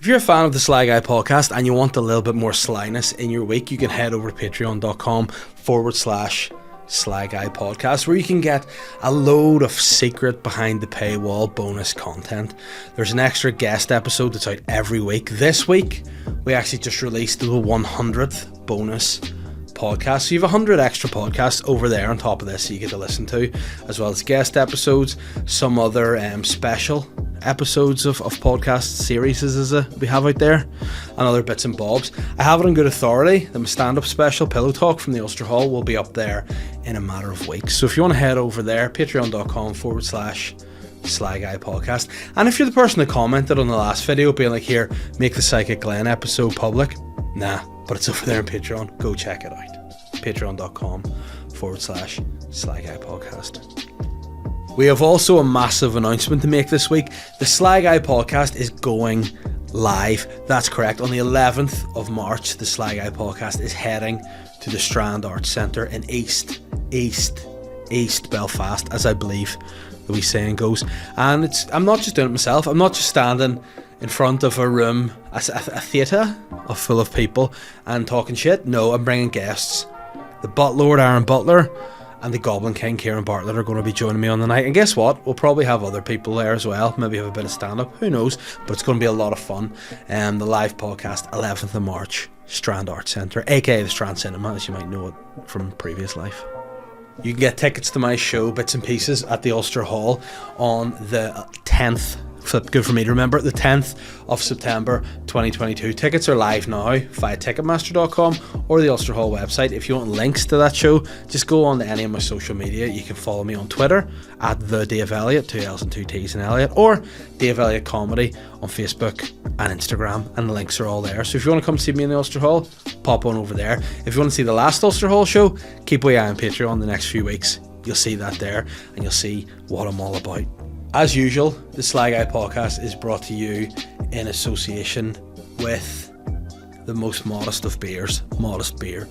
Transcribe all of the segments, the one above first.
If you're a fan of the Sly Guy podcast and you want a little bit more slyness in your week, you can head over to patreon.com/Sly Guy podcast, where you can get a load of secret behind the paywall bonus content. There's an extra guest episode that's out every week. This week, we actually just released the 100th bonus podcast. So you have 100 extra podcasts over there on top of this that you get to listen to, as well as guest episodes, some other special episodes of podcast series as we have out there, and other bits and bobs. I have it on good authority that my stand-up special, Pillow Talk from the Ulster Hall, will be up there in a matter of weeks. So if you want to head over there, patreon.com/Sly Guy podcast. And if you're the person that commented on the last video being like, here, make the Psychic Glenn episode public, nah, but it's over there on Patreon. Go check it out. Patreon.com/Sly Guy podcast. We have also a massive announcement to make this week. The Sly Guy podcast is going live. That's correct. On the 11th of March, the Sly Guy podcast is heading to the Strand Arts Centre in East Belfast, as I believe the wee saying goes. And I'm not just doing it myself. I'm not just standing in front of a room, a theatre full of people and talking shit. No, I'm bringing guests. The Lord Aaron Butler and the Goblin King Kieran Bartlett are going to be joining me on the night. And guess what? We'll probably have other people there as well. Maybe have a bit of stand-up. Who knows? But it's going to be a lot of fun. The live podcast, 11th of March, Strand Arts Centre, aka the Strand Cinema, as you might know it from previous life. You can get tickets to my show, Bits and Pieces, at the Ulster Hall on the 10th. Good for me to remember, the 10th of September 2022. Tickets are live now via Ticketmaster.com or the Ulster Hall website. If you want links to that show, just go on to any of my social media. You can follow me on Twitter at the Dave Elliott, 2 L's and 2 T's in Elliott, or Dave Elliott Comedy on Facebook and Instagram, and the links are all there. So if you want to come see me in the Ulster Hall, pop on over there. If you want to see the last Ulster Hall show, keep an eye on Patreon the next few weeks. You'll see that there, and you'll see what I'm all about. As usual, the Sly Guy podcast is brought to you in association with the most modest of beers, Modest Beer.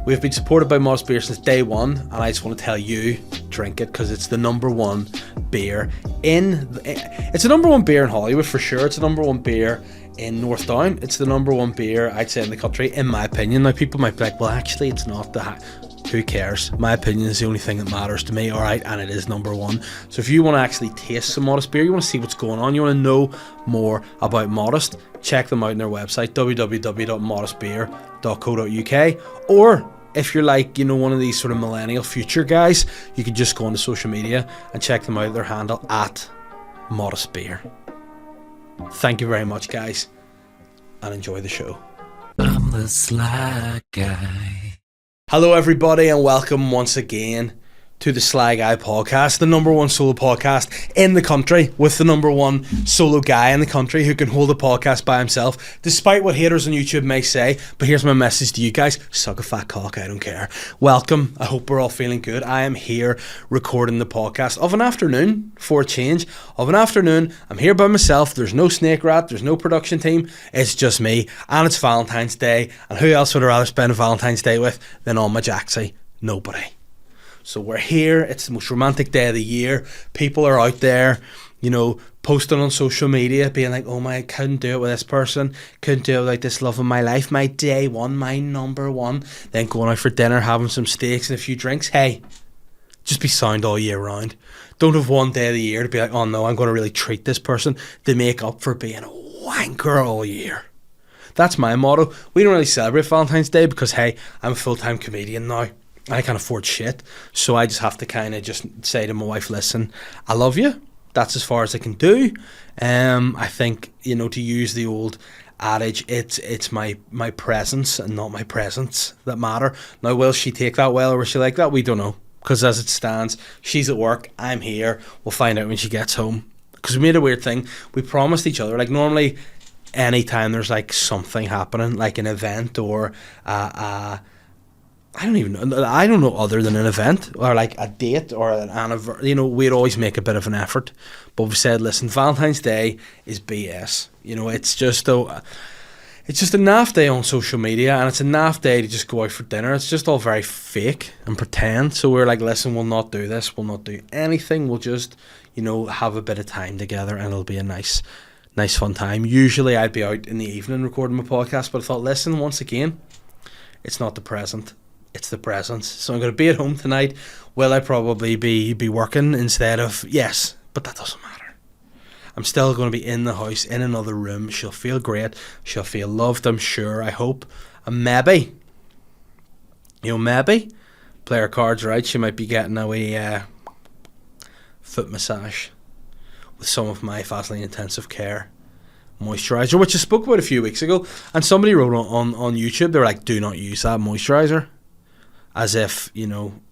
We've been supported by Modest Beer since day one, and I just want to tell you, drink it, because it's the number one beer it's the number one beer in Hollywood for sure. It's the number one beer in North Down. It's the number one beer, I'd say, in the country, in my opinion. Now, people might be like, well, actually, it's not that. Who cares? My opinion is the only thing that matters to me, alright, and it is number one. So if you want to actually taste some Modest Beer, you want to see what's going on, you want to know more about Modest, check them out on their website, www.modestbeer.co.uk, or if you're like, one of these sort of millennial future guys, you can just go onto social media and check them out at their handle at Modest Beer. Thank you very much, guys, and enjoy the show. I'm the Sly Guy. Hello everybody, and welcome once again to the Sly Guy podcast, the number one solo podcast in the country, with the number one solo guy in the country who can hold a podcast by himself, despite what haters on YouTube may say. But here's my message to you guys: suck a fat cock, I don't care. Welcome. I hope we're all feeling good. I am here recording the podcast of an afternoon, for a change, of an afternoon. I'm here by myself. There's no Snake Rat, there's no production team, it's just me, and it's Valentine's Day, and who else would I rather spend a Valentine's Day with than on my Jacksy? Nobody. So we're here, it's the most romantic day of the year. People are out there, posting on social media, being like, oh my, I couldn't do it with this person, couldn't do it without this love of my life, my day one, my number one. Then going out for dinner, having some steaks and a few drinks. Hey, just be sound all year round. Don't have one day of the year to be like, oh no, I'm going to really treat this person to make up for being a wanker all year. That's my motto. We don't really celebrate Valentine's Day because, hey, I'm a full-time comedian now. I can't afford shit, so I just have to kind of just say to my wife, listen, I love you. That's as far as I can do. I think, to use the old adage, it's my presence and not my presence that matter. Now, will she take that well, or will she like that? We don't know, because as it stands, she's at work, I'm here. We'll find out when she gets home, because we made a weird thing. We promised each other, like normally anytime there's like something happening, like an event or I don't know other than an event or like a date or an anniversary, we'd always make a bit of an effort. But we've said, listen, Valentine's Day is BS. It's just a naff day on social media, and it's a naff day to just go out for dinner. It's just all very fake and pretend. So we're like, listen, we'll not do this. We'll not do anything. We'll just, have a bit of time together, and it'll be a nice nice fun time. Usually I'd be out in the evening recording my podcast, but I thought, listen, once again, it's not the present, it's the present. So I'm going to be at home tonight. Will I probably be working instead of, yes, but that doesn't matter. I'm still going to be in the house, in another room. She'll feel great. She'll feel loved, I'm sure, I hope. And maybe, maybe, play her cards right, she might be getting a wee foot massage with some of my Vaseline Intensive Care moisturiser, which I spoke about a few weeks ago. And somebody wrote on YouTube, they were like, do not use that moisturiser. As if,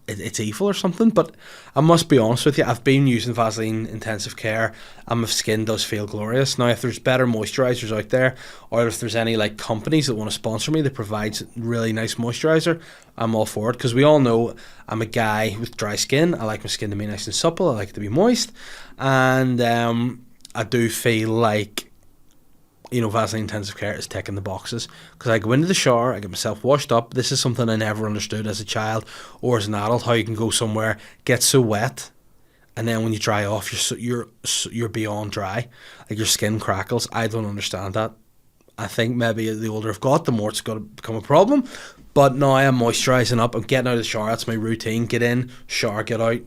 it's evil or something. But I must be honest with you, I've been using Vaseline Intensive Care and my skin does feel glorious. Now, if there's better moisturisers out there, or if there's any like companies that want to sponsor me that provides really nice moisturiser, I'm all for it. Because we all know I'm a guy with dry skin. I like my skin to be nice and supple. I like it to be moist. And I do feel like, Vaseline Intensive Care is ticking the boxes, because I go into the shower, I get myself washed up. This is something I never understood as a child or as an adult, how you can go somewhere, get so wet, and then when you dry off, you're beyond dry, like your skin crackles. I don't understand that. I think maybe the older I've got, the more it's going to become a problem. But now I'm moisturising up. I'm getting out of the shower. That's my routine. Get in, shower, get out,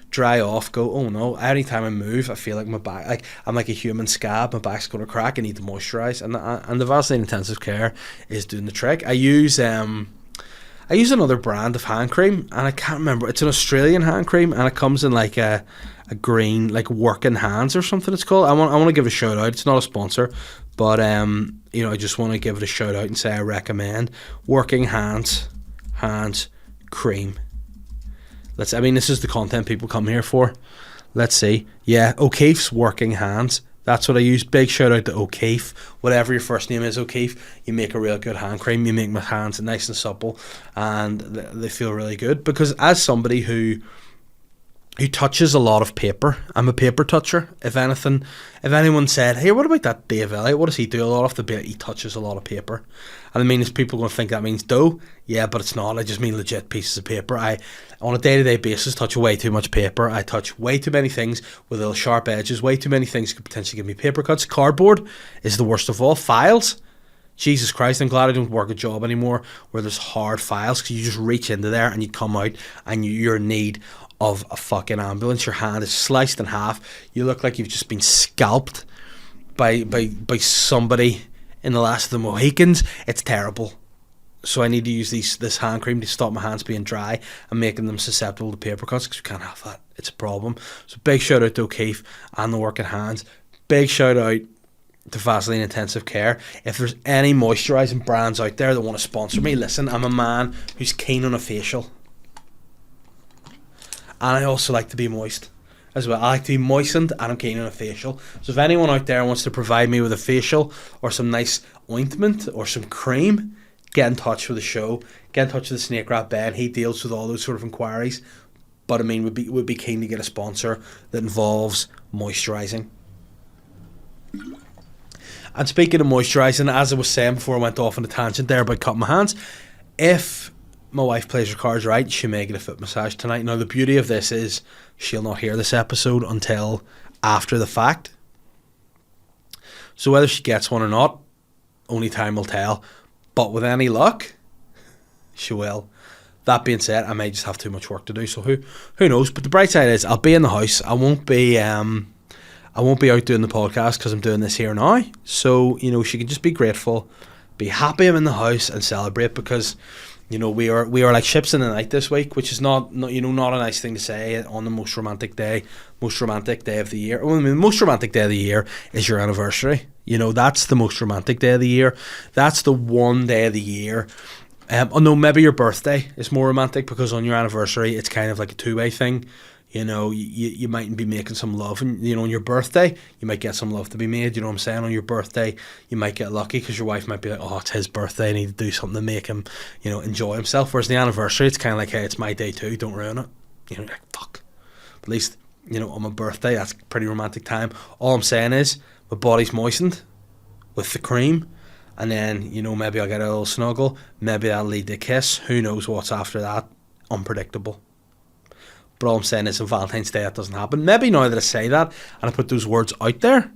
dry off, go, oh no. Anytime I move, I feel like my back, like I'm like a human scab, my back's going to crack. I need to moisturise, and the Vaseline Intensive Care is doing the trick. I use another brand of hand cream, and I can't remember, it's an Australian hand cream, and it comes in like a green, like Working Hands or something it's called. I want to give a shout out. It's not a sponsor, but I just want to give it a shout out and say I recommend Working Hands cream. This is the content people come here for. Let's see. Yeah, O'Keefe's Working Hands. That's what I use. Big shout out to O'Keefe. Whatever your first name is, O'Keefe, you make a real good hand cream. You make my hands nice and supple, and they feel really good. Because as somebody who touches a lot of paper, I'm a paper toucher. If anyone said, hey, what about that Dave Elliott? What does he do a lot of? He touches a lot of paper. And is people going to think that means dough? Yeah, but it's not. I just mean legit pieces of paper. I, on a day-to-day basis, touch way too much paper. I touch way too many things with little sharp edges. Way too many things could potentially give me paper cuts. Cardboard is the worst of all. Files. Jesus Christ, I'm glad I don't work a job anymore where there's hard files, because you just reach into there and you come out and you're in need of a fucking ambulance. Your hand is sliced in half. You look like you've just been scalped by somebody in the last of the Mohicans. It's terrible. So I need to use this hand cream to stop my hands being dry and making them susceptible to paper cuts, because we can't have that. It's a problem. So big shout out to O'Keefe and the Working Hands. Big shout out to Vaseline Intensive Care. If there's any moisturising brands out there that want to sponsor me, listen, I'm a man who's keen on a facial. And I also like to be moist as well. I like to be moistened, and I'm keen on a facial. So if anyone out there wants to provide me with a facial or some nice ointment or some cream, get in touch with the show. Get in touch with the Snake Rat Ben. He deals with all those sort of inquiries. But would be keen to get a sponsor that involves moisturising. And speaking of moisturising, as I was saying before I went off on a tangent there about cutting my hands, if my wife plays her cards right, she may get a foot massage tonight. Now, the beauty of this is she'll not hear this episode until after the fact. So whether she gets one or not, only time will tell. But with any luck, she will. That being said, I may just have too much work to do, so who knows? But the bright side is I'll be in the house. I won't be out doing the podcast because I'm doing this here now. So, she can just be grateful, be happy I'm in the house, and celebrate, because we are like ships in the night this week, which is not a nice thing to say on the most romantic day of the year. Well, the most romantic day of the year is your anniversary. That's the most romantic day of the year. That's the one day of the year. Maybe your birthday is more romantic, because on your anniversary it's kind of like a two-way thing. You might be making some love, and on your birthday you might get some love to be made. You know what I'm saying? On your birthday you might get lucky, because your wife might be like, oh, it's his birthday, I need to do something to make him enjoy himself. Whereas the anniversary, it's kind of like, hey, it's my day too, don't ruin it. Like, fuck. But at least on my birthday, that's a pretty romantic time. All I'm saying is my body's moistened with the cream, and then maybe I'll get a little snuggle, maybe that'll lead to a kiss. Who knows what's after that? Unpredictable. But all I'm saying is on Valentine's Day that doesn't happen. Maybe now that I say that and I put those words out there,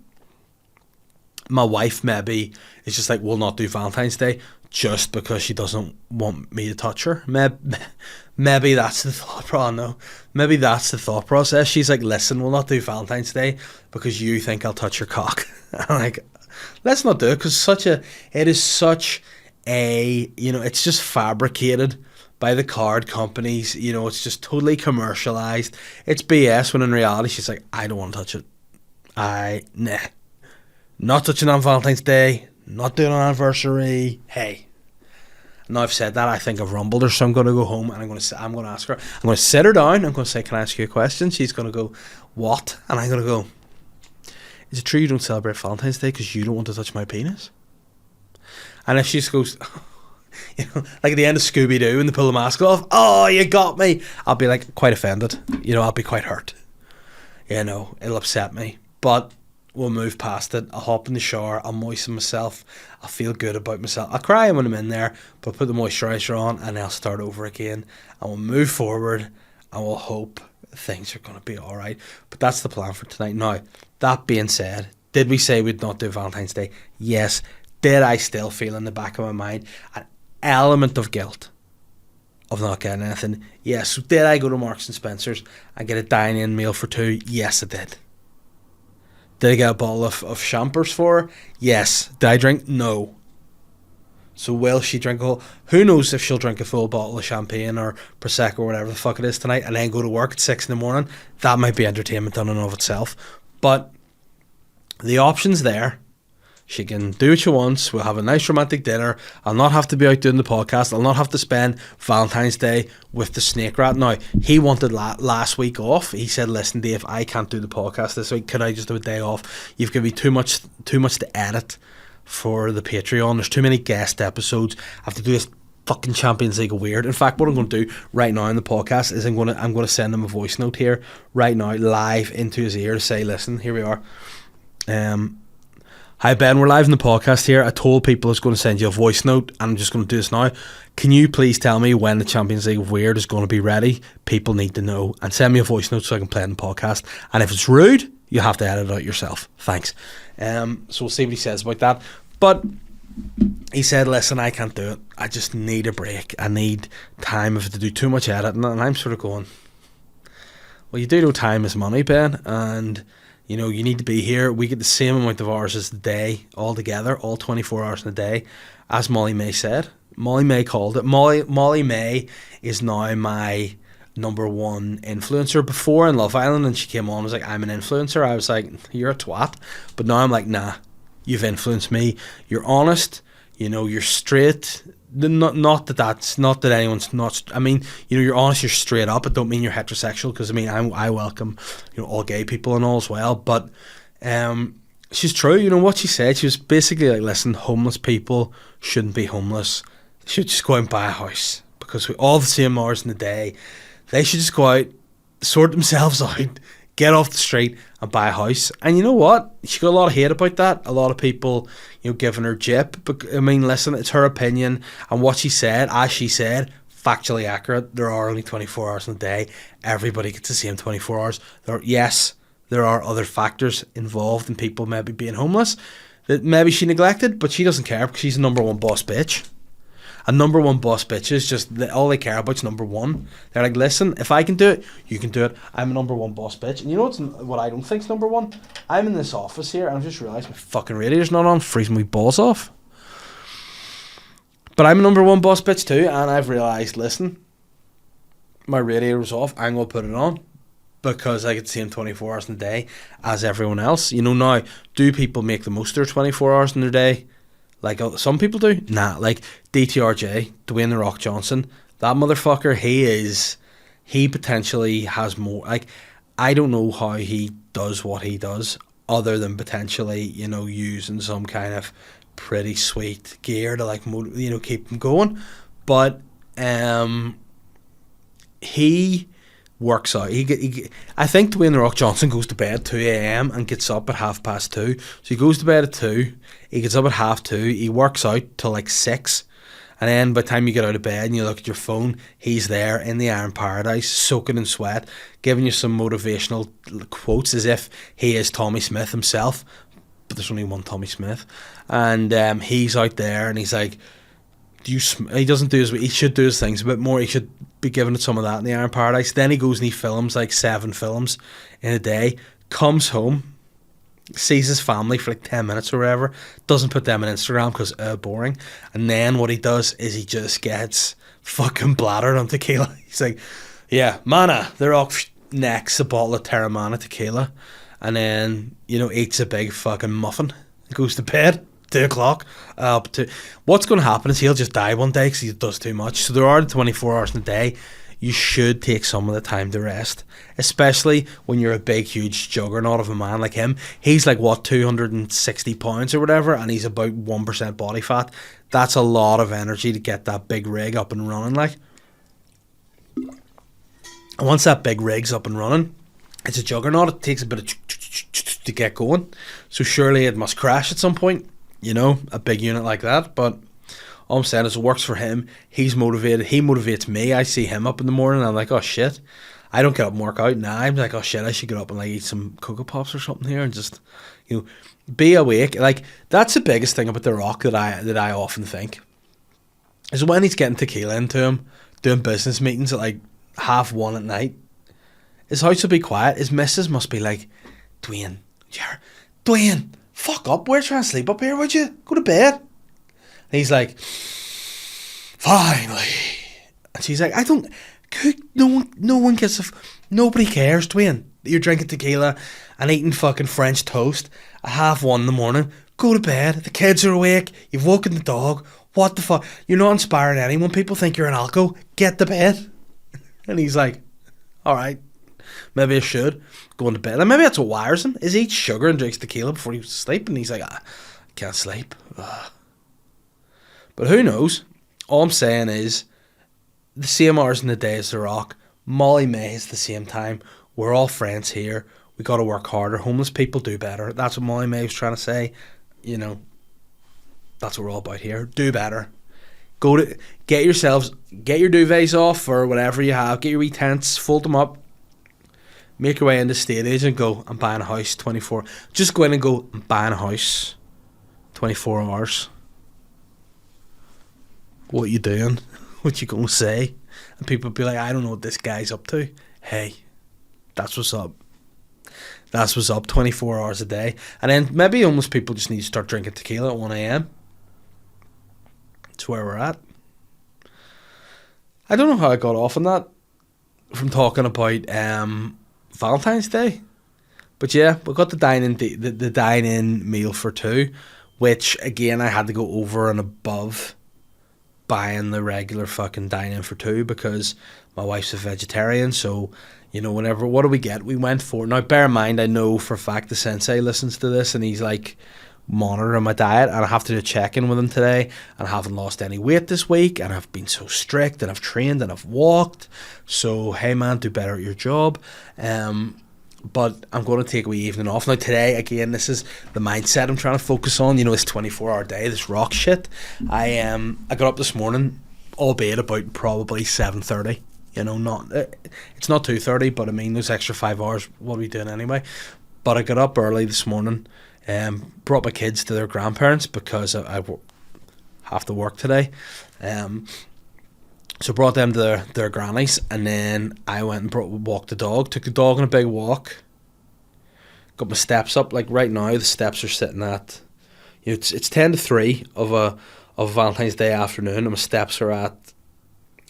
my wife maybe is just like, will not do Valentine's Day just because she doesn't want me to touch her. Maybe that's the thought process. No, maybe that's the thought process. She's like, listen, we'll not do Valentine's Day because you think I'll touch your cock. I'm like, let's not do it, because it is such a, it's just fabricated by the card companies. It's just totally commercialized. It's BS, when in reality she's like, I don't want to touch it. Nah. Not touching on Valentine's Day, not doing an anniversary. Hey. Now I've said that, I think I've rumbled her, so I'm going to go home and I'm going to ask her. I'm going to sit her down. I'm going to say, can I ask you a question? She's going to go, what? And I'm going to go, is it true you don't celebrate Valentine's Day because you don't want to touch my penis? And if she just goes, like at the end of Scooby-Doo and they pull the mask off, oh, you got me, I'll be like quite offended. I'll be quite hurt. It'll upset me. But we'll move past it. I'll hop in the shower, I'll moisten myself, I'll feel good about myself. I'll cry when I'm in there, but put the moisturiser on and I'll start over again. And we'll move forward and we'll hope things are going to be alright. But that's the plan for tonight. Now, that being said, did we say we'd not do Valentine's Day? Yes. Did I still feel in the back of my mind an element of guilt of not getting anything? Yes. So did I go to Marks and Spencer's and get a dine-in meal for two? Yes, I did. Did I get a bottle of champers for her? Yes. Did I drink? No. So will she drink a whole... Who knows if she'll drink a full bottle of champagne or Prosecco or whatever the fuck it is tonight and then go to work at 6 in the morning? That might be entertainment done in and of itself. But the option's there. She can do what she wants. We'll have a nice romantic dinner. I'll not have to be out doing the podcast. I'll not have to spend Valentine's Day with the snake rat. Now, he wanted last week off. He said, listen, Dave, I can't do the podcast this week. Could I just do a day off? You've given me too much to edit for the Patreon. There's too many guest episodes. I have to do this fucking Champions League of Weird. In fact, what I'm going to do right now in the podcast is I'm going to send him a voice note here right now, live into his ear, to say, listen, here we are. Hi Ben, we're live in the podcast here. I told people I was going to send you a voice note and I'm just going to do this now. Can you please tell me when the Champions League of Weird is going to be ready? People need to know. And send me a voice note so I can play it in the podcast. And if it's rude, you have to edit it out yourself. Thanks. So we'll see what he says about that. But he said, listen, I can't do it. I just need a break. I need time if to do too much editing. And I'm sort of going, well, you do know time is money, Ben. And... you need to be here. We get the same amount of hours as the day altogether, all 24 hours in a day, as Molly May said. Molly May called it. Molly May is now my number one influencer. Before in Love Island, and she came on and was like, I'm an influencer. I was like, you're a twat. But now I'm like, nah, you've influenced me. You're honest. You're straight. Not that anyone's not. I mean, you're honest. You're straight up. It don't mean you're heterosexual, because I mean, I welcome all gay people and all as well. But she's true. What she said. She was basically like, listen, homeless people shouldn't be homeless. They should just go out and buy a house, because we all the same hours in the day. They should just go out, sort themselves out, get off the street and buy a house. And you know what? She got a lot of hate about that. A lot of people, giving her jip. But I mean, listen, it's her opinion. And what she said, as she said, factually accurate. There are only 24 hours in a day. Everybody gets the same 24 hours. There are other factors involved in people maybe being homeless that maybe she neglected, but she doesn't care, because she's a number one boss bitch. And number one boss bitches, all they care about is number one. They're like, listen, if I can do it, you can do it. I'm a number one boss bitch. And you know what I don't think's number one? I'm in this office here and I've just realised my fucking radio's not on, freezing my balls off. But I'm a number one boss bitch too, and I've realised, listen, my radio was off, I'm going to put it on, because I get the same 24 hours in a day as everyone else. Now, do people make the most of their 24 hours in their day? Like some people do? Nah, like DTRJ, Dwayne The Rock Johnson, that motherfucker, he potentially has more. Like, I don't know how he does what he does, other than potentially, using some kind of pretty sweet gear to keep him going. But he works out. I think Dwayne The Rock Johnson goes to bed at 2 a.m. and gets up at 2:30. So he goes to bed at 2, he gets up at 2:30, he works out till like 6, and then by the time you get out of bed and you look at your phone, he's there in the Iron Paradise, soaking in sweat, giving you some motivational quotes as if he is Tommy Smith himself. but there's only one Tommy Smith, and he's out there, and he's like, he doesn't do he should do his things a bit more. He should be giving it some of that in the Iron Paradise. Then he goes and he films like 7 films in a day, comes home, sees his family for like 10 minutes or whatever, doesn't put them on Instagram because boring, and then what he does is he just gets fucking bladdered on tequila. He's like, yeah, mana, they're all next a bottle of Terramana tequila, and then, you know, eats a big fucking muffin, goes to bed, 2 o'clock. What's going to happen is he'll just die one day because he does too much. So there are 24 hours in a day. You should take some of the time to rest, especially when you're a big, huge juggernaut of a man like him. He's like, what, 260 pounds or whatever, and he's about 1% body fat. That's a lot of energy to get that big rig up and running, like. And once that big rig's up and running, it's a juggernaut. It takes a bit of to get going. So surely it must crash at some point, you know, a big unit like that. But all I'm saying is it works for him. He's motivated. He motivates me. I see him up in the morning and I'm like, oh shit. I don't get up and work out now. I'm like, oh shit, I should get up and like eat some Cocoa Pops or something here and just, you know, be awake. Like, that's the biggest thing about The Rock that I often think is when he's getting tequila into him, doing business meetings at like 1:30 at night, his house will be quiet. His missus must be like, Dwayne, fuck up. We're trying to sleep up here, would you? Go to bed. And he's like, finally. And she's like, no one gives nobody cares, Dwayne, that you're drinking tequila and eating fucking French toast at 1:30 in the morning. Go to bed. The kids are awake. You've woken the dog. What the fuck? You're not inspiring anyone. People think you're an alco. Get to bed. And he's like, all right, maybe I should go into bed. And maybe that's what wires him, is he eats sugar and drinks tequila before he goes to sleep. And he's like, I can't sleep. Ugh. But who knows? All I'm saying is, the same hours in the day as The Rock, Molly May is the same time. We're all friends here. We got to work harder. Homeless people do better. That's what Molly May was trying to say. You know, that's what we're all about here. Do better. Get your duvets off or whatever you have. Get your wee tents, fold them up, make your way into state agent and go, I'm buying a house 24. Just go in and go, I'm buying a house 24 hours. What you doing? What you going to say? And people be like, I don't know what this guy's up to. Hey, that's what's up. That's what's up, 24 hours a day. And then maybe homeless people just need to start drinking tequila at 1 a.m. That's where we're at. I don't know how I got off on that from talking about Valentine's Day. But yeah, we got the dine-in meal for 2, which again I had to go over and above buying the regular fucking dine-in for 2 because my wife's a vegetarian. So, you know, what do we get? We went for, now bear in mind, I know for a fact the sensei listens to this and he's like monitoring my diet, and I have to do a check-in with him today, and I haven't lost any weight this week, and I've been so strict, and I've trained and I've walked. So hey man, do better at your job. But I'm going to take a wee evening off. Now today, again, this is the mindset I'm trying to focus on. You know, this 24-hour day, this rock shit. I got up this morning, albeit about probably 7:30. You know, it's not 2:30, but I mean, those extra 5 hours, what are we doing anyway? But I got up early this morning, brought my kids to their grandparents because I have to work today. So brought them to their grannies, and then I went and walked the dog. Took the dog on a big walk. Got my steps up. Like right now, the steps are sitting at, you know, it's 10 to 3 of Valentine's Day afternoon, and my steps are at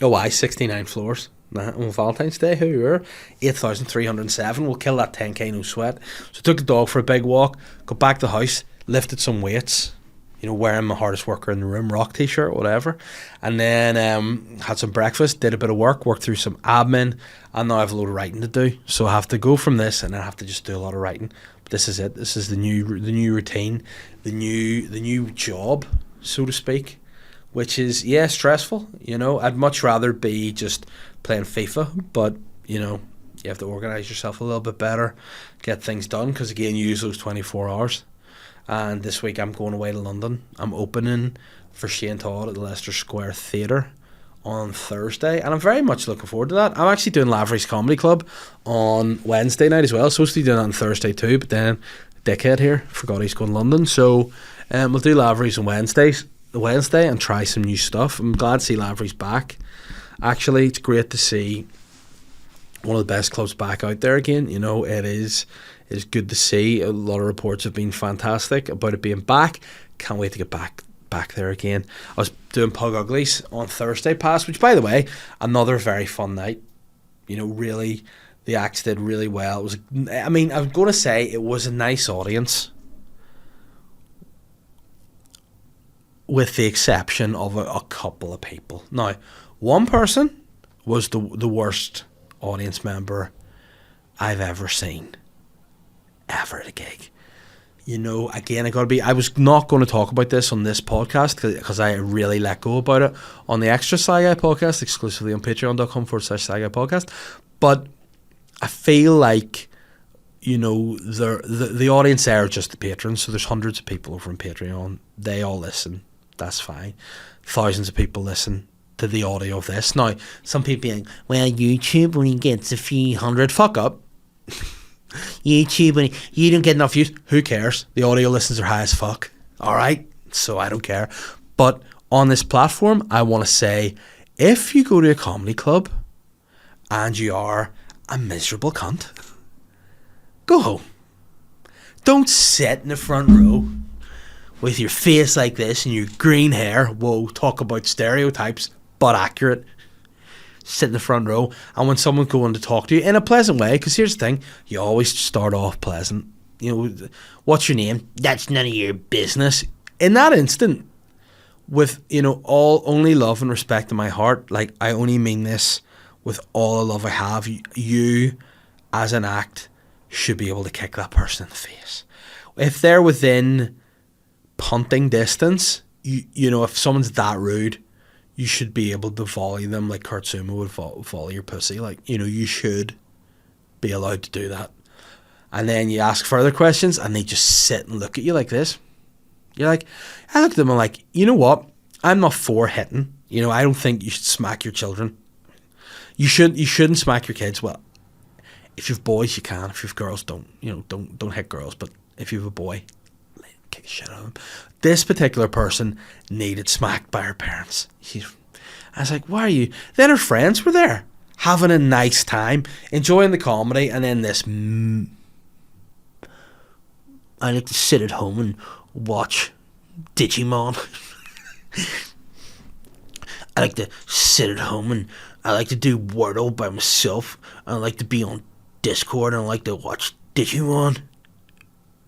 69 floors. On Valentine's Day, who were 8,307. We'll kill that 10k, no sweat. So took the dog for a big walk. Got back to the house, lifted some weights. You know, wearing my hardest worker in the room rock t-shirt, whatever. And then had some breakfast, did a bit of worked through some admin, and now I have a load of writing to do. So I have to go from this, and I have to just do a lot of writing. But this is it. This is the new routine, the new job, so to speak, which is stressful. You know, I'd much rather be just playing FIFA, but you know, you have to organise yourself a little bit better, get things done, because again, you use those 24 hours. And this week I'm going away to London. I'm opening for Shane Todd at the Leicester Square Theatre on Thursday, and I'm very much looking forward to that. I'm actually doing Lavery's Comedy Club on Wednesday night as well. Supposed to be doing that on Thursday too, but then dickhead here forgot he's going to London. So we'll do Lavery's on Wednesday and try some new stuff. I'm glad to see Lavery's back. Actually, it's great to see one of the best clubs back out there again. You know, it's good to see. A lot of reports have been fantastic about it being back. Can't wait to get back there again. I was doing Pug Uglies on Thursday past, which, by the way, another very fun night. You know, really, the acts did really well. It was, I mean, I was going to say it was a nice audience, with the exception of a couple of people. Now, one person was the worst audience member I've ever seen, ever at a gig. You know, again, I was not going to talk about this on this podcast because I really let go about it on the extra SLY Guy podcast, exclusively on patreon.com/SLY Guy podcast. But I feel like, you know, the audience there are just the patrons. So there's hundreds of people over on Patreon. They all listen. That's fine. Thousands of people listen to the audio of this. Now, some people being, well, YouTube only gets a few hundred. Fuck up. YouTube, when you don't get enough views, who cares? The audio listens are high as fuck. Alright? So I don't care. But on this platform, I want to say, if you go to a comedy club and you are a miserable cunt, go home. Don't sit in the front row with your face like this and your green hair. Whoa, talk about stereotypes, but accurate. Sit in the front row, and when someone's going to talk to you in a pleasant way, because here's the thing, you always start off pleasant. You know, what's your name? That's none of your business. In that instant, with, you know, only love and respect in my heart, like, I only mean this with all the love I have, you as an act should be able to kick that person in the face. If they're within punting distance, you know, if someone's that rude, you should be able to volley them like Kurt Sumo would volley your pussy. Like, you know, you should be allowed to do that. And then you ask further questions and they just sit and look at you like this. You're like, I look at them and I'm like, you know what? I'm not for hitting. You know, I don't think you should smack your children. You shouldn't smack your kids. Well, if you have boys, you can. If you have girls, don't hit girls. But if you have a boy, kick the shit out of him. This particular person needed smacked by her parents. I was like, why are you? Then her friends were there, having a nice time, enjoying the comedy, and then this, I like to sit at home and watch Digimon. I like to sit at home and I like to do Wordle by myself. I like to be on Discord and I like to watch Digimon.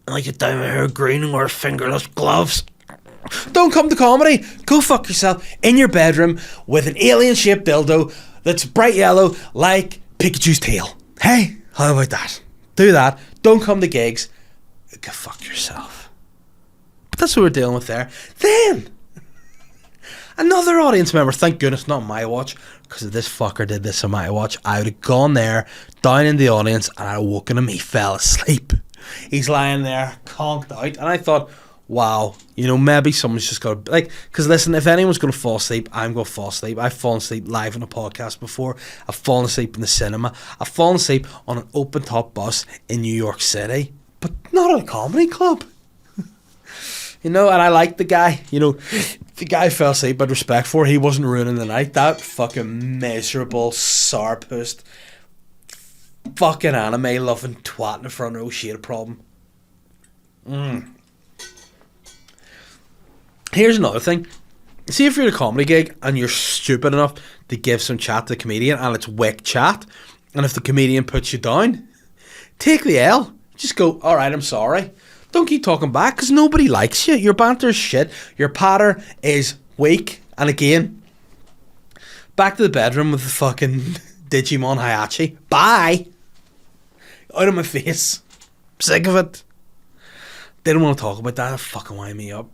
I like to dye my hair green and wear fingerless gloves. Don't come to comedy. Go fuck yourself in your bedroom with an alien-shaped dildo that's bright yellow like Pikachu's tail. Hey, how about that? Do that. Don't come to gigs. Go fuck yourself. But that's what we're dealing with there. Then, another audience member, thank goodness not my watch, because if this fucker did this on my watch, I would have gone there, down in the audience, and I'd have woken him, he fell asleep. He's lying there, conked out, and I thought, wow, you know, maybe someone's just got to, like, because listen, if anyone's going to fall asleep, I'm going to fall asleep. I've fallen asleep live on a podcast before. I've fallen asleep in the cinema. I've fallen asleep on an open-top bus in New York City, but not at a comedy club. You know, and I like the guy, you know, the guy fell asleep, but respect for, he wasn't ruining the night. That fucking miserable, sourpussed, fucking anime-loving twat in the front row, she had a problem. Here's another thing. See, if you're at a comedy gig and you're stupid enough to give some chat to the comedian and it's wick chat, and if the comedian puts you down, take the L. Just go, alright, I'm sorry. Don't keep talking back because nobody likes you. Your banter's shit. Your patter is weak. And again, back to the bedroom with the fucking Digimon Hayachi. Bye. Out of my face. Sick of it. Didn't want to talk about that. That fucking wind me up.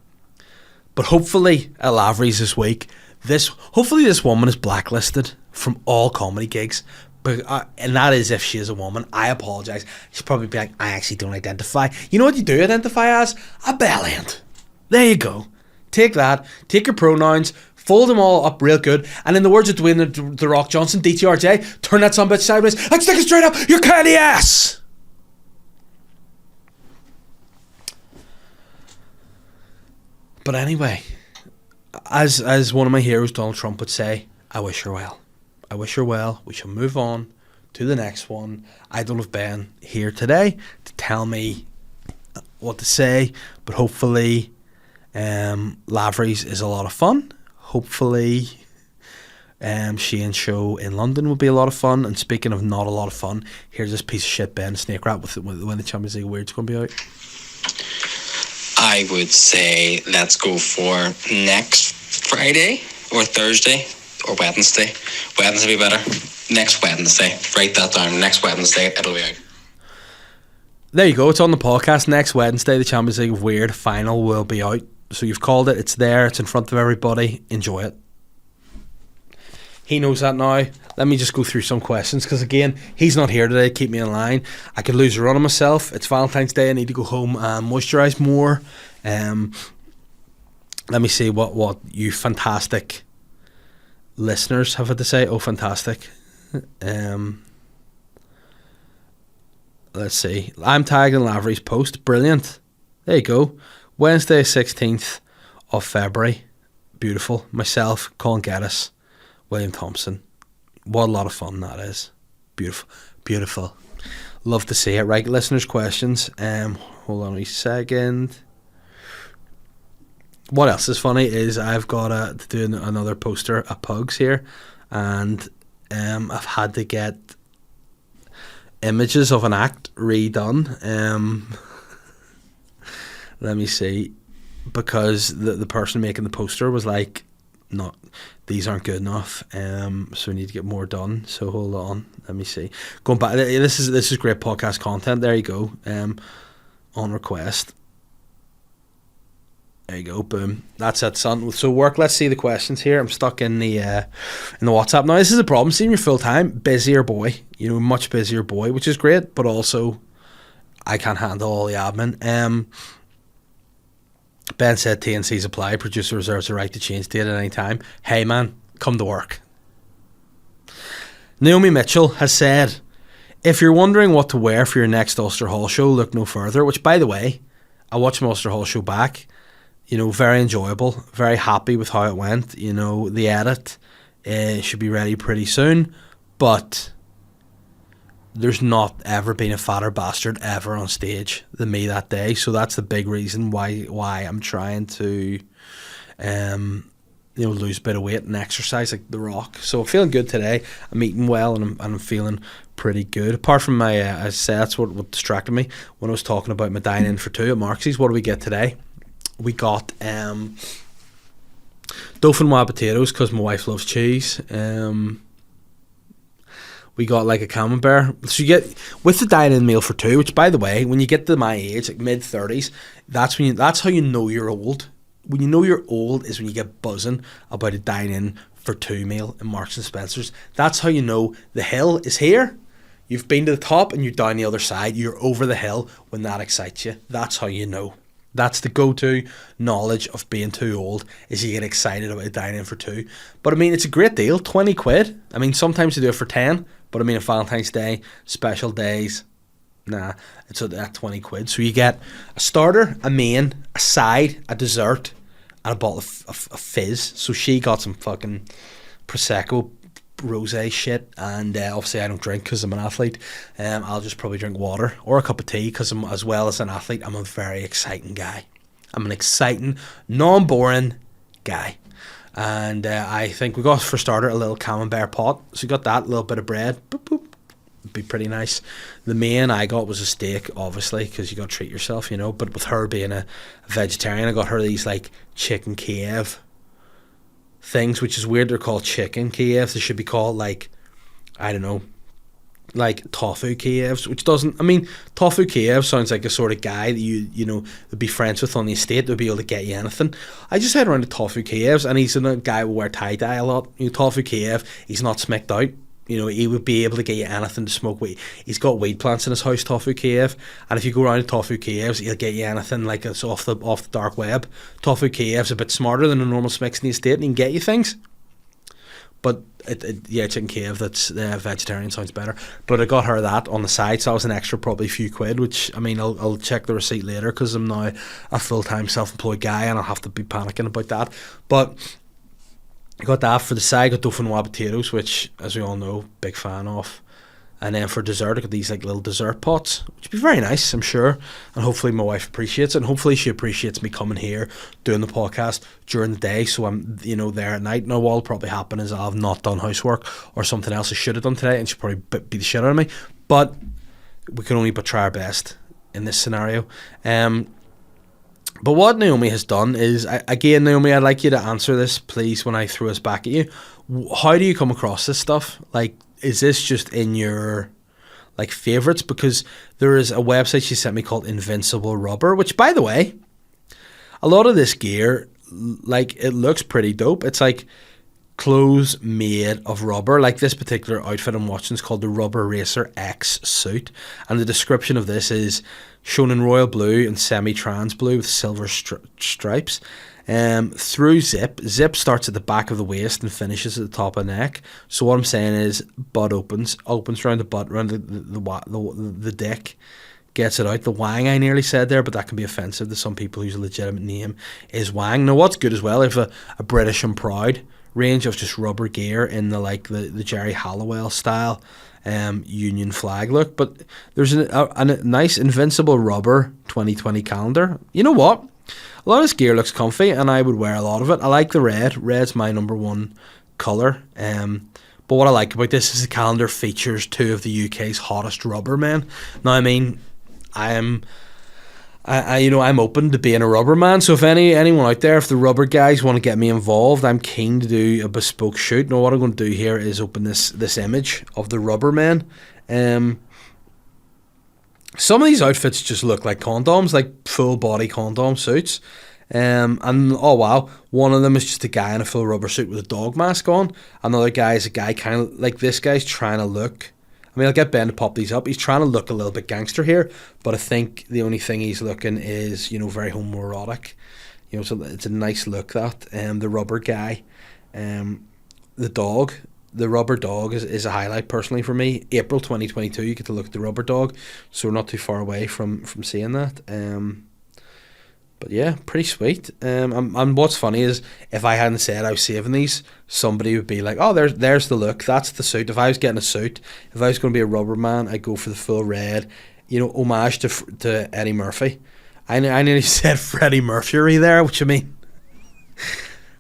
But hopefully at Lavery's this week, hopefully this woman is blacklisted from all comedy gigs. But, and that is if she is a woman. I apologise. She'll probably be like, I actually don't identify. You know what you do identify as? A bellend. There you go. Take that. Take your pronouns. Fold them all up real good. And in the words of Dwayne The Rock Johnson, DTRJ, turn that sumbitch sideways and stick it straight up your candy ass. But anyway, as one of my heroes, Donald Trump, would say, I wish her well. I wish her well. We shall move on to the next one. I don't have Ben here today to tell me what to say, but hopefully Lavery's is a lot of fun. Hopefully Shane's show in London will be a lot of fun. And speaking of not a lot of fun, here's this piece of shit Ben Snake Rat with when the Champions League Weird's going to be out. I would say let's go for next Friday or Thursday or Wednesday. Wednesday be better. Next Wednesday. Write that down. Next Wednesday it'll be out. There you go. It's on the podcast. Next Wednesday, the Champions League Weird final will be out. So you've called it. It's there. It's in front of everybody. Enjoy it. He knows that now. Let me just go through some questions because, again, he's not here today to keep me in line. I could lose a run on myself. It's Valentine's Day. I need to go home and moisturise more. Let me see what you fantastic listeners have had to say. Oh, fantastic. Let's see. I'm tagged in Lavery's post. Brilliant. There you go. Wednesday, 16th of February. Beautiful. Myself, Colin Geddes, William Thompson. What a lot of fun that is. Beautiful. Beautiful. Love to see it. Right, listeners' questions. Hold on a second. What else is funny is I've got to do another poster at Pugs here, and I've had to get images of an act redone. Let me see, because the person making the poster was like, "Not, these aren't good enough. So we need to get more done." So hold on, let me see. Going back, this is great podcast content. There you go. On request. There you go, boom. That's it, son. So work. Let's see the questions here. I'm stuck in the WhatsApp now. This is a problem. Seeing you're full time, busier boy. You know, much busier boy, which is great. But also, I can't handle all the admin. Ben said TNC's apply. Producer reserves the right to change date at any time. Hey man, come to work. Naomi Mitchell has said, if you're wondering what to wear for your next Ulster Hall show, look no further. Which, by the way, I watched my Ulster Hall show back. You know, very enjoyable, very happy with how it went. You know, the edit should be ready pretty soon, but there's not ever been a fatter bastard ever on stage than me that day. So that's the big reason why I'm trying to, lose a bit of weight and exercise like The Rock. So I'm feeling good today. I'm eating well and I'm feeling pretty good. Apart from my, as I say, that's what distracted me when I was talking about my dine in for two at Marxie's. What do we get today? We got dauphinoise potatoes because my wife loves cheese. We got like a camembert. So you get with the dine-in meal for two, which, by the way, when you get to my age, like mid-30s, that's how you know you're old. When you know you're old is when you get buzzing about a dine-in for two meal in Marks and Spencer's. That's how you know the hill is here. You've been to the top and you're down the other side. You're over the hill when that excites you. That's how you know. That's the go-to knowledge of being too old, is you get excited about dining for two. But I mean, it's a great deal, 20 quid. I mean, sometimes you do it for 10, but I mean, on Valentine's Day, special days, nah, it's at 20 quid. So you get a starter, a main, a side, a dessert, and a bottle of fizz. So she got some fucking Prosecco, rosé shit, and obviously I don't drink because I'm an athlete. I'll just probably drink water or a cup of tea because I'm, as well as an athlete, I'm a very exciting guy. I'm an exciting, non-boring guy. And I think we got, for starter, a little camembert pot. So we got that, a little bit of bread. Boop, boop. It'd be pretty nice. The main I got was a steak, obviously, because you got to treat yourself, you know. But with her being a vegetarian, I got her these like chicken Kiev things, which is weird. They're called chicken Kiev. They should be called like, I don't know, like tofu Kievs, which doesn't, I mean, tofu Kiev sounds like a sort of guy that you know would be friends with on the estate that would be able to get you anything. I just head around to tofu Kievs, and he's a guy who will wear tie-dye a lot. You know, tofu Kiev, he's not smicked out. You know, he would be able to get you anything to smoke weed. He's got weed plants in his house, Tofu Kiev, and if you go around to Tofu Kiev's, he'll get you anything like it's off the dark web. Tofu Kiev's a bit smarter than a normal smicks in the estate, and he can get you things. but chicken Kiev that's vegetarian sounds better. But I got her that on the side, so that was an extra probably a few quid, which, I mean, I'll check the receipt later because I'm now a full-time self-employed guy and I'll have to be panicking about that. But I got that for the side. I got dauphinoise potatoes, which, as we all know, big fan of. And then for dessert, I got these like little dessert pots, which would be very nice, I'm sure. And hopefully my wife appreciates it. And hopefully she appreciates me coming here, doing the podcast during the day, so I'm, there at night. Now, what'll probably happen is I'll have not done housework or something else I should have done today, and she'll probably beat the shit out of me. But we can only but try our best in this scenario. But what Naomi has done is, again, Naomi, I'd like you to answer this, please, when I throw this back at you. How do you come across this stuff? Like, is this just in your like favorites? Because there is a website she sent me called Invincible Rubber, which, by the way, a lot of this gear, like, it looks pretty dope. It's like clothes made of rubber. Like this particular outfit I'm watching is called the Rubber Racer X suit, and the description of this is shown in royal blue and semi-trans blue with silver stripes. Through zip starts at the back of the waist and finishes at the top of the neck. So what I'm saying is, butt opens around the butt, around the dick, gets it out. The wang, I nearly said there, but that can be offensive to some people whose legitimate name is Wang. Now, what's good as well, if a British and Proud range of just rubber gear in the Jerry Halliwell style Union flag look. But there's a nice Invincible Rubber 2020 calendar. You know what? A lot of this gear looks comfy, and I would wear a lot of it. I like the red. Red's my number one colour. But what I like about this is the calendar features two of the UK's hottest rubber men. Now, I mean, I'm open to being a rubber man. So if anyone out there, if the rubber guys want to get me involved, I'm keen to do a bespoke shoot. Now, what I'm going to do here is open this image of the rubber men. Some of these outfits just look like condoms, like full body condom suits. And oh wow, one of them is just a guy in a full rubber suit with a dog mask on. Another guy is a guy kind of like this guy's trying to look. I mean, I'll get Ben to pop these up. He's trying to look a little bit gangster here, but I think the only thing he's looking is, very homoerotic. So it's a nice look, that. The rubber guy, the dog. The rubber dog is a highlight personally for me. April 2022, you get to look at the rubber dog, so we're not too far away from seeing that. But yeah, pretty sweet. And what's funny is, if I hadn't said I was saving these, somebody would be like, "Oh, there's the look. That's the suit." If I was getting a suit, if I was going to be a rubber man, I'd go for the full red. Homage to Eddie Murphy. I nearly said Freddie Mercury there, which I mean.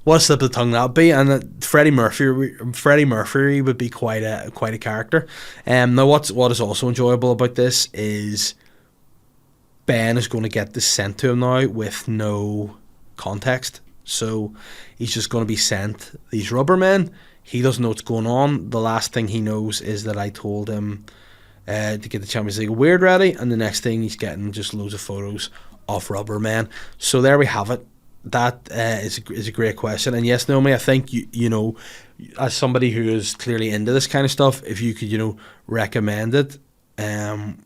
What a slip of the tongue that would be, and Freddie Mercury would be quite a character. Now, what is also enjoyable about this is Ben is going to get this sent to him now with no context. So he's just going to be sent these rubber men. He doesn't know what's going on. The last thing he knows is that I told him to get the Champions League weird ready, and the next thing he's getting just loads of photos of rubber men. So there we have it. That is a great question. And yes, Naomi, I think you as somebody who is clearly into this kind of stuff, if you could recommend it, and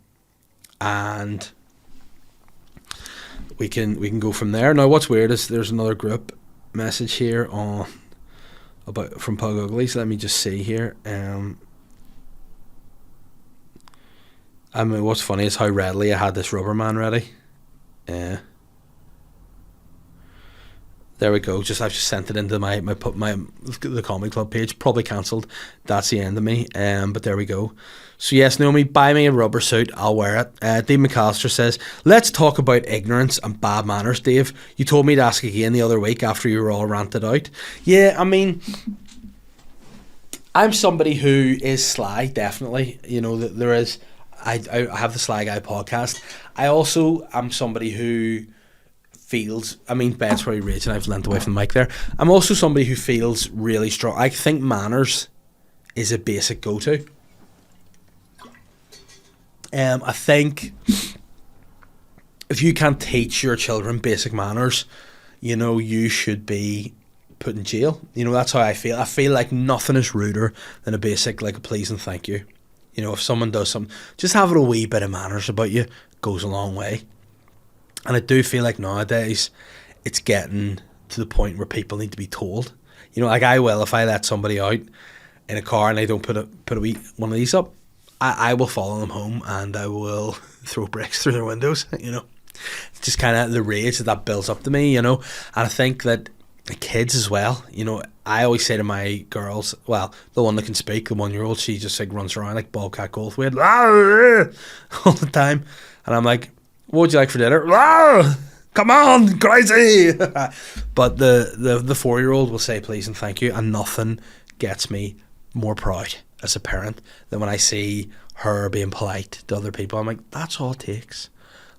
we can go from there. Now, what's weird is there's another group message here from Pug Uglies. Let me just see here. I mean, what's funny is how readily I had this rubber man ready. There we go. I've just sent it into the comedy club page. Probably cancelled. That's the end of me. But there we go. So yes, Naomi, buy me a rubber suit. I'll wear it. Dave McAllister says, let's talk about ignorance and bad manners, Dave. You told me to ask again the other week after you were all ranted out. Yeah, I mean, I'm somebody who is sly, definitely. There is. I have the SLY Guy podcast. I also am somebody who feels, I mean, Ben's probably raging, I've leant away from the mic there. I'm also somebody who feels really strong. I think manners is a basic go-to. I think if you can't teach your children basic manners, you should be put in jail. That's how I feel. I feel like nothing is ruder than a basic, like a please and thank you. If someone does something, just having a wee bit of manners about you goes a long way. And I do feel like nowadays it's getting to the point where people need to be told. You know, like I will if I let somebody out in a car and they don't put a wee one of these up, I will follow them home and I will throw bricks through their windows, you know. Just kind of the rage that builds up to me, you know. And I think that the kids as well, you know, I always say to my girls, well, the one that can speak, the 1-year-old, she just like runs around like Bobcat Goldthwait all the time. And I'm like, what would you like for dinner? Come on, crazy. But the 4-year-old will say please and thank you, and nothing gets me more proud as a parent than when I see her being polite to other people. I'm like, that's all it takes.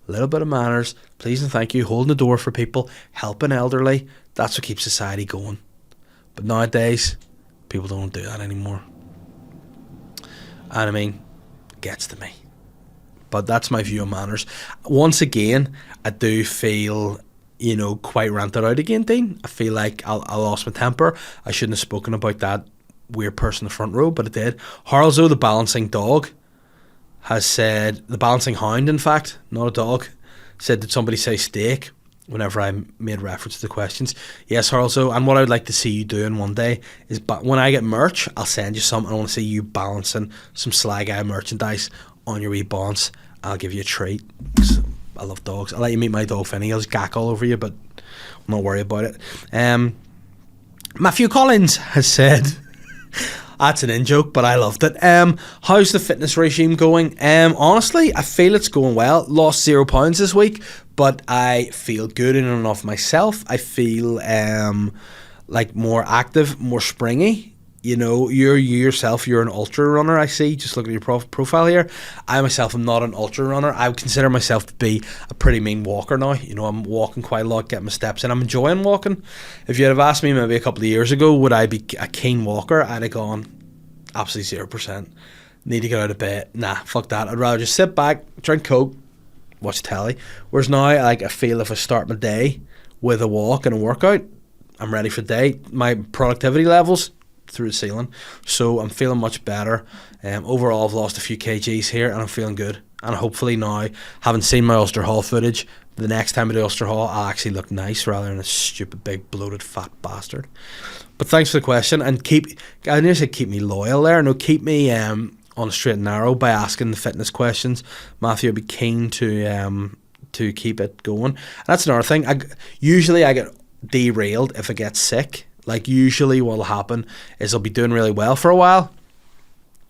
A little bit of manners, please and thank you, holding the door for people, helping elderly. That's what keeps society going. But nowadays, people don't do that anymore. And I mean, it gets to me. But that's my view of manners. Once again, I do feel, you know, quite ranted out again, Dean. I feel like I lost my temper. I shouldn't have spoken about that weird person in the front row, but I did. Harlzo, the balancing dog, has said, the balancing hound, in fact, not a dog, said, did somebody say steak? Whenever I made reference to the questions. Yes, Harlzo, and what I would like to see you doing one day is, when I get merch, I'll send you some. I want to see you balancing some Sly Guy merchandise on your wee bonds. I'll give you a treat. I love dogs. I'll let you meet my dog Finny. He'll just gack all over you, but I'm not worried about it. Matthew Collins has said, that's an in-joke, but I loved it. How's the fitness regime going? Honestly, I feel it's going well. Lost 0 pounds this week, but I feel good in and of myself. I feel like more active, more springy. You know, you yourself, you're an ultra runner, I see, just looking at your profile here. I myself am not an ultra runner. I would consider myself to be a pretty mean walker now. You know, I'm walking quite a lot, getting my steps in. I'm enjoying walking. If you'd have asked me maybe a couple of years ago, would I be a keen walker, I'd have gone, absolutely 0%. Need to get out of bed. Nah, fuck that. I'd rather just sit back, drink Coke, watch telly. Whereas now, like, I feel if I start my day with a walk and a workout, I'm ready for the day. My productivity levels through the ceiling, so I'm feeling much better. Overall, I've lost a few kgs here and I'm feeling good, and hopefully now, having seen my Ulster Hall footage, the next time I do Ulster Hall, I'll actually look nice rather than a stupid big bloated fat bastard. But thanks for the question, and I nearly said keep me loyal there. No, keep me on a straight and narrow by asking the fitness questions. Matthew would be keen to keep it going. And that's another thing. Usually I get derailed if I get sick. Like, usually what will happen is I'll be doing really well for a while,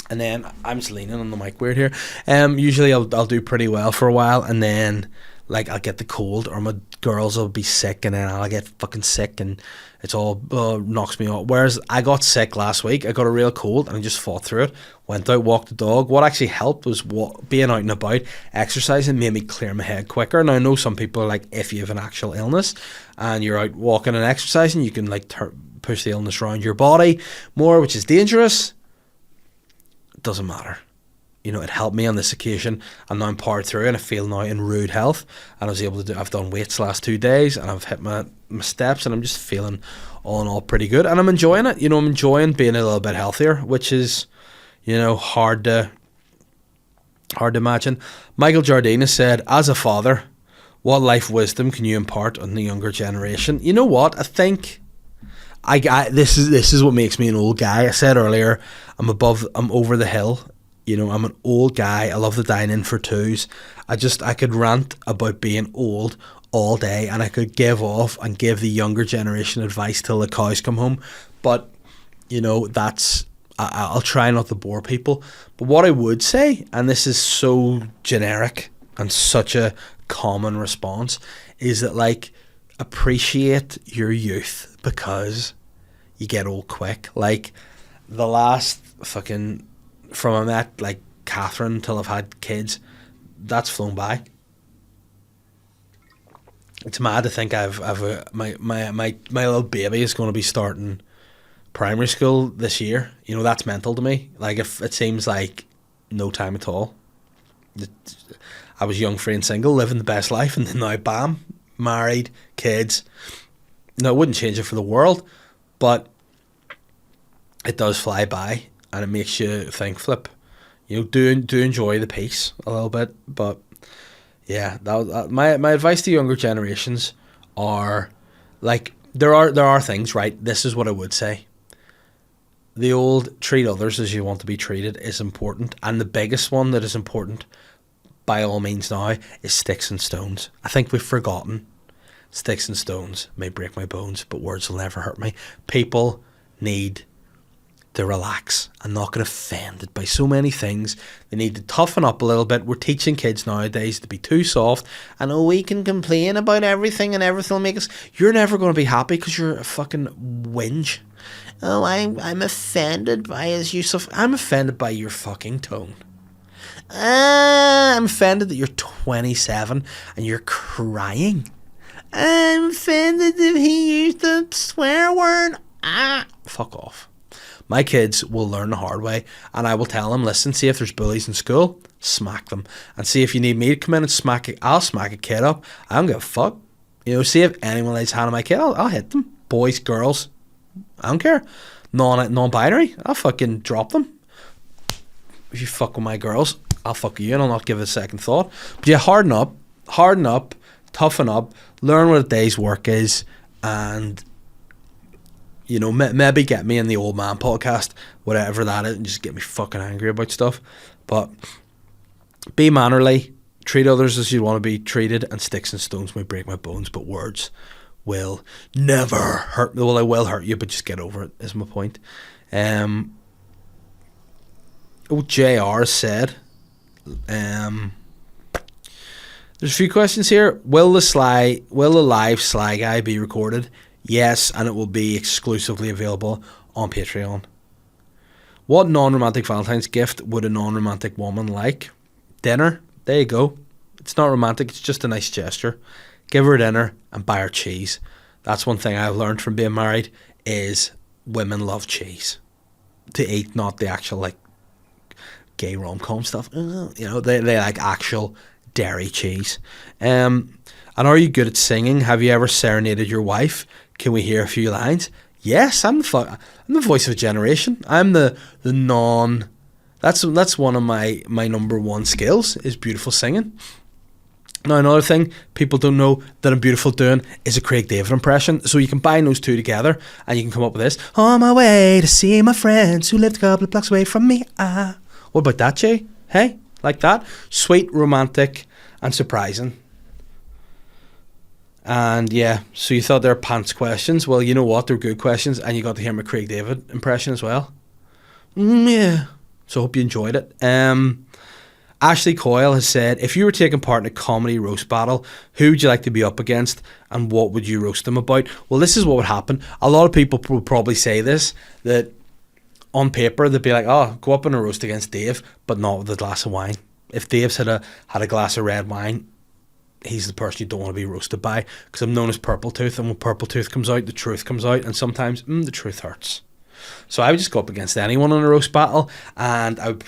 and then I'm just leaning on the mic weird here. Usually I'll do pretty well for a while, and then like I'll get the cold, or my girls will be sick, and then I'll get fucking sick, and it's all knocks me out. Whereas I got sick last week, I got a real cold, and I just fought through it. Went out, walked the dog. What actually helped was being out and about, exercising made me clear my head quicker. Now I know some people are like, if you have an actual illness and you're out walking and exercising, you can like push the illness around your body more, which is dangerous. It doesn't matter. You know, it helped me on this occasion, and now I'm powered through, and I feel now in rude health, and I was able to I've done weights the last 2 days, and I've hit my steps, and I'm just feeling all in all pretty good, and I'm enjoying it. You know, I'm enjoying being a little bit healthier, which is, you know, hard to imagine. Michael Jardina said, as a father, what life wisdom can you impart on the younger generation? You know what? I think this is what makes me an old guy. I said earlier, I'm over the hill. You know, I'm an old guy. I love the dine in for twos. I could rant about being old all day, and I could give off and give the younger generation advice till the cows come home. But, you know, I'll try not to bore people. But what I would say, and this is so generic and such a common response, is that, like, appreciate your youth because you get old quick. Like, the last fucking, from I met like Catherine till I've had kids, that's flown by. It's mad to think my little baby is going to be starting primary school this year. You know, that's mental to me. Like, if it seems like no time at all. I was young, free and single, living the best life, and then now bam, married, kids. No, it wouldn't change it for the world, but it does fly by, and it makes you think, flip, you know, do enjoy the pace a little bit. But yeah, my advice to younger generations are, like, there are things, right? This is what I would say. The old treat others as you want to be treated is important, and the biggest one that is important by all means now is sticks and stones. I think we've forgotten sticks and stones may break my bones, but words will never hurt me. People need to relax and not get offended by so many things. They need to toughen up a little bit. We're teaching kids nowadays to be too soft, and we can complain about everything and everything will make us. You're never going to be happy because you're a fucking whinge. Oh, I'm offended by his use of. I'm offended by your fucking tone. I'm offended that you're 27 and you're crying. I'm offended that he used the swear word. Fuck off. My kids will learn the hard way, and I will tell them, listen, see if there's bullies in school, smack them. And see if you need me to come in and smack it, I'll smack a kid up. I don't give a fuck. See if anyone lays a hand on my kid, I'll hit them. Boys, girls, I don't care. Non-binary, I'll fucking drop them. If you fuck with my girls, I'll fuck you and I'll not give it a second thought. But yeah, harden up, toughen up, learn what a day's work is, and maybe get me in the old man podcast, whatever that is, and just get me fucking angry about stuff. But be mannerly, treat others as you want to be treated, and sticks and stones may break my bones, but words will never hurt me. Well, I will hurt you, but just get over it, is my point. JR said, there's a few questions here. Will the live Sly Guy be recorded? Yes, and it will be exclusively available on Patreon. What non-romantic Valentine's gift would a non-romantic woman like? Dinner. There you go. It's not romantic, it's just a nice gesture. Give her dinner and buy her cheese. That's one thing I've learned from being married, is women love cheese. To eat, not the actual gay rom-com stuff. They like actual dairy cheese. And are you good at singing? Have you ever serenaded your wife? Can we hear a few lines? Yes, I'm the voice of a generation. I'm the non. That's one of my number one skills, is beautiful singing. Now, another thing people don't know that I'm beautiful doing is a Craig David impression. So you combine those two together and you can come up with this. On my way to see my friends who lived a couple of blocks away from me. What about that, Jay? Hey, like that? Sweet, romantic, and surprising. And yeah, so you thought they were pants questions. Well, you know what? They're good questions, and you got to hear my Craig David impression as well. Yeah. So I hope you enjoyed it. Ashley Coyle has said, if you were taking part in a comedy roast battle, who would you like to be up against, and what would you roast them about? Well, this is what would happen. A lot of people would probably say this, that on paper they'd be like, oh, go up in a roast against Dave, but not with a glass of wine. If Dave's had a glass of red wine, he's the person you don't want to be roasted by, because I'm known as Purple Tooth, and when Purple Tooth comes out, the truth comes out, and sometimes the truth hurts. So I would just go up against anyone in a roast battle, and I would,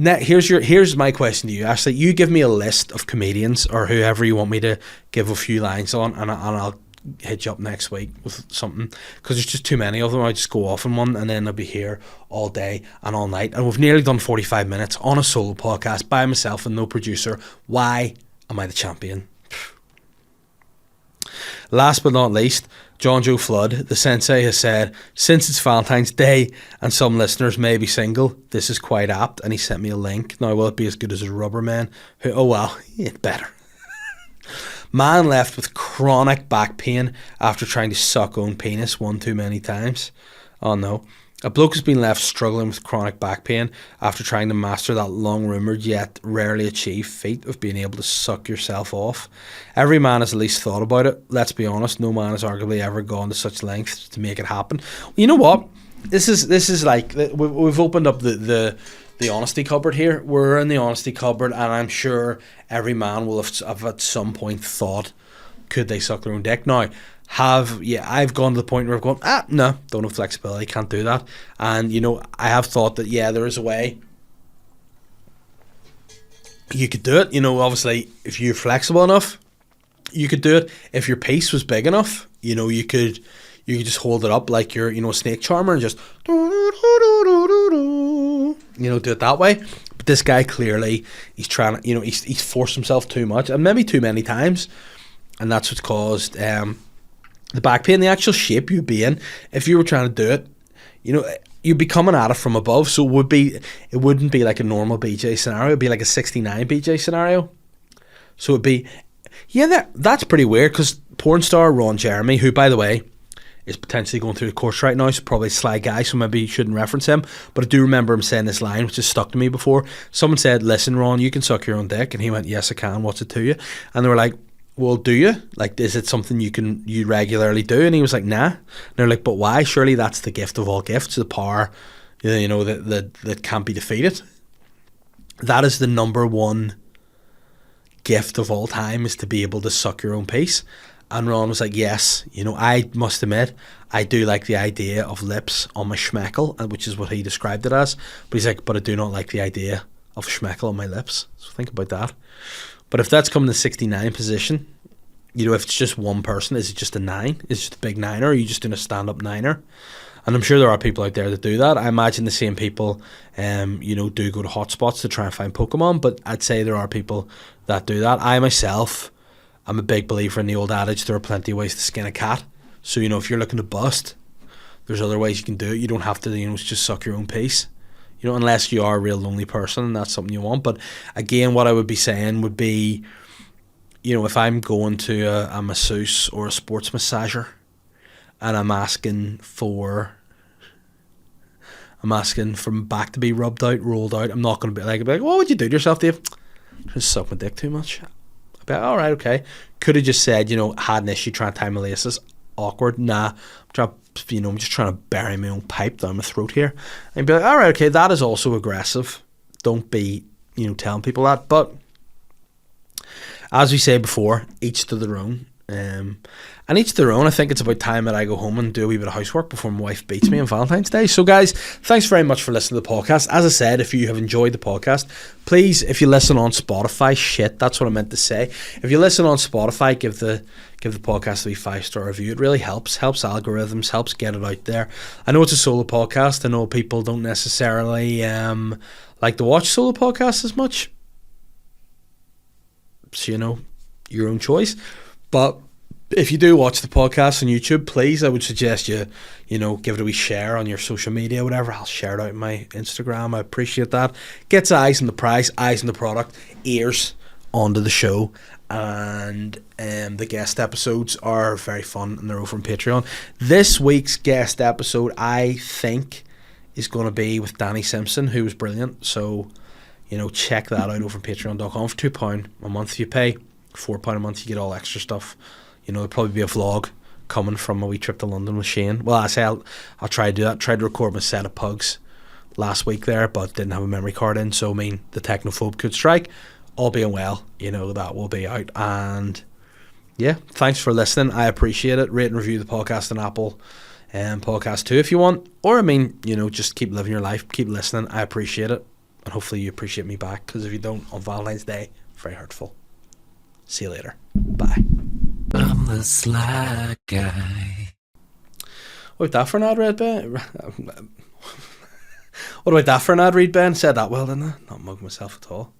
here's my question to you, Ashley. You give me a list of comedians or whoever you want me to give a few lines on, and I'll hit you up next week with something, because there's just too many of them. I just go off on one, and then I'll be here all day and all night, and we've nearly done 45 minutes on a solo podcast by myself and no producer. Why am I the champion? Last but not least, John Joe Flood, the sensei, has said, since it's Valentine's Day and some listeners may be single, this is quite apt, and he sent me a link. Now, will it be as good as a Rubber Man? Oh well, it better. Man left with chronic back pain after trying to suck own penis one too many times. Oh no. A bloke has been left struggling with chronic back pain after trying to master that long-rumoured yet rarely achieved feat of being able to suck yourself off. Every man has at least thought about it. Let's be honest, no man has arguably ever gone to such lengths to make it happen. You know what? This is like, we've opened up the honesty cupboard here. We're in the honesty cupboard, and I'm sure every man will have at some point thought, could they suck their own dick? Now, I've gone to the point where I've gone, no, don't have flexibility, can't do that. And, I have thought that, there is a way you could do it. Obviously, if you're flexible enough, you could do it. If your piece was big enough, you could just hold it up like you're, a snake charmer and just, do it that way. But this guy, clearly, he's trying to, he's forced himself too much, and maybe too many times. And that's what's caused, the back pain, the actual shape you'd be in, if you were trying to do it, you'd be coming at it from above, so it wouldn't be like a normal BJ scenario. It'd be like a 69 BJ scenario. So it'd be, that's pretty weird, because porn star Ron Jeremy, who, by the way, is potentially going through the course right now, so probably SLY Guy, so maybe you shouldn't reference him, but I do remember him saying this line, which has stuck to me before. Someone said, listen, Ron, you can suck your own dick, and he went, yes, I can, what's it to you? And they were like, well, do you? Like, is it something you regularly do? And he was like, nah. And they're like, but why? Surely that's the gift of all gifts, the power, that can't be defeated. That is the number one gift of all time, is to be able to suck your own piece. And Ron was like, yes, I must admit, I do like the idea of lips on my schmeckle, which is what he described it as. But he's like, but I do not like the idea of schmeckle on my lips. So think about that. But if that's coming to 69 position, if it's just one person, is it just a 9? Is it just a big 9er? Or are you just doing a stand-up 9er? And I'm sure there are people out there that do that. I imagine the same people, do go to hotspots to try and find Pokemon. But I'd say there are people that do that. I myself, I'm a big believer in the old adage, there are plenty of ways to skin a cat. So, if you're looking to bust, there's other ways you can do it. You don't have to, just suck your own piece. Unless you are a real lonely person and that's something you want. But again, what I would be saying would be, if I'm going to a masseuse or a sports massager and I'm asking for my back to be rubbed out, rolled out, I'm not going to be like, what would you do to yourself, Dave? Just suck my dick too much. I'd be like, all right, okay. Could have just said, had an issue trying to tie my laces. Awkward. Nah, I'm just trying to bury my own pipe down my throat here. And be like, all right, okay, that is also aggressive. Don't be, telling people that. But as we say before, each to their own. And each to their own. I think it's about time that I go home and do a wee bit of housework before my wife beats me on Valentine's Day. So guys, thanks very much for listening to the podcast. As I said, if you have enjoyed the podcast, please, if you listen on Spotify, that's what I meant to say. If you listen on Spotify, give the podcast a wee 5-star review. It really helps algorithms, helps get it out there. I know it's a solo podcast. I know people don't necessarily like to watch solo podcasts as much. So, your own choice. But if you do watch the podcast on YouTube, please, I would suggest you give it a wee share on your social media, whatever. I'll share it out on my Instagram. I appreciate that. Gets eyes on the prize, eyes on the product, ears onto the show. And the guest episodes are very fun, and they're over on Patreon. This week's guest episode, I think, is going to be with Danny Simpson, who was brilliant. So, check that out over on patreon.com for £2 a month. You pay £4 a month, you get all extra stuff. There'll probably be a vlog coming from a wee trip to London with Shane. Well, I say I'll try to do that. Tried to record my set of pugs last week there, but didn't have a memory card in. So, the technophobe could strike. All being well, that will be out. And yeah, thanks for listening. I appreciate it. Rate and review the podcast on Apple Podcast too if you want. Or, just keep living your life. Keep listening. I appreciate it. And hopefully you appreciate me back. Because if you don't, on Valentine's Day, very hurtful. See you later. Bye. I'm the SLY Guy. What about that for an ad read, Ben? What about that for an ad read, Ben? Said that well, didn't I? Not mug myself at all.